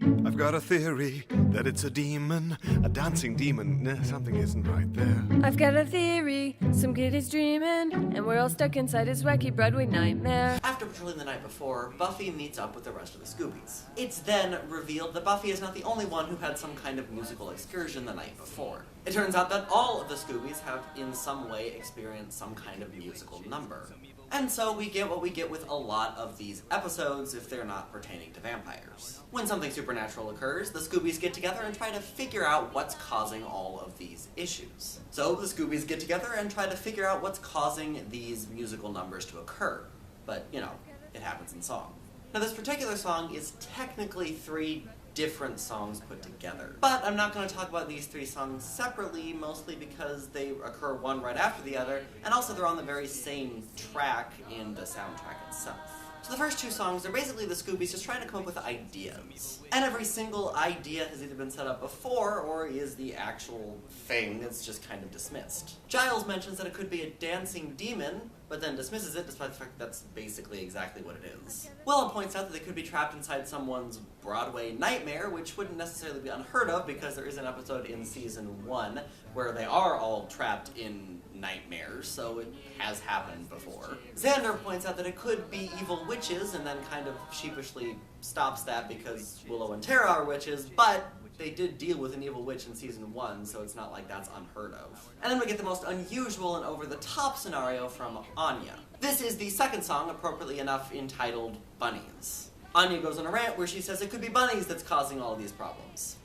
I've got a theory that it's a demon, a dancing demon. Nah, something isn't right there. I've got a theory, some kid is dreaming, and we're all stuck inside his wacky Broadway nightmare. After patrolling the night before, Buffy meets up with the rest of the Scoobies. It's then revealed that Buffy is not the only one who had some kind of musical excursion the night before. It turns out that all of the Scoobies have in some way experienced some kind of musical number. And so we get what we get with a lot of these episodes if they're not pertaining to vampires. When something supernatural occurs, the Scoobies get together and try to figure out what's causing all of these issues. So the Scoobies get together and try to figure out what's causing these musical numbers to occur. But, you know, it happens in song. Now this particular song is technically 3 different songs put together. But I'm not going to talk about these 3 songs separately, mostly because they occur one right after the other, and also they're on the very same track in the soundtrack itself. So the first 2 songs are basically the Scoobies just trying to come up with ideas. And every single idea has either been set up before, or is the actual thing that's just kind of dismissed. Giles mentions that it could be a dancing demon, but then dismisses it despite the fact that that's basically exactly what it is. Willow points out that they could be trapped inside someone's Broadway nightmare, which wouldn't necessarily be unheard of because there is an episode in season 1 where they are all trapped in nightmares, so it has happened before. Xander points out that it could be evil witches and then kind of sheepishly stops that because Willow and Tara are witches, but they did deal with an evil witch in season 1, so it's not like that's unheard of. And then we get the most unusual and over-the-top scenario from Anya. This is the second song, appropriately enough, entitled Bunnies. Anya goes on a rant where she says it could be Bunnies that's causing all of these problems.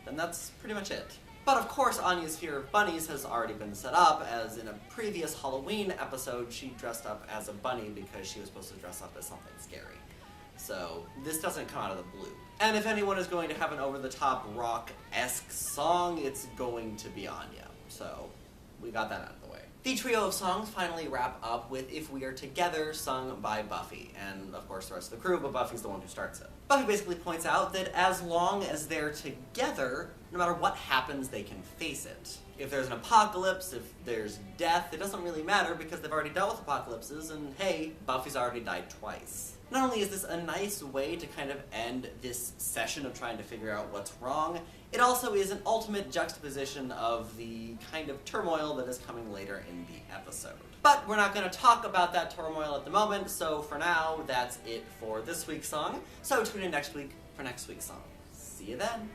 And that's pretty much it. But of course, Anya's fear of bunnies has already been set up, as in a previous Halloween episode, she dressed up as a bunny because she was supposed to dress up as something scary. So this doesn't come out of the blue. And if anyone is going to have an over-the-top rock-esque song, it's going to be Anya. So we got that out of the way. The trio of songs finally wrap up with If We Are Together, sung by Buffy, and of course the rest of the crew, but Buffy's the one who starts it. Buffy basically points out that as long as they're together, no matter what happens, they can face it. If there's an apocalypse, if there's death, it doesn't really matter because they've already dealt with apocalypses, and hey, Buffy's already died twice. Not only is this a nice way to kind of end this session of trying to figure out what's wrong, it also is an ultimate juxtaposition of the kind of turmoil that is coming later in the episode. But we're not going to talk about that turmoil at the moment, so for now, that's it for this week's song. So tune in next week for next week's song. See you then!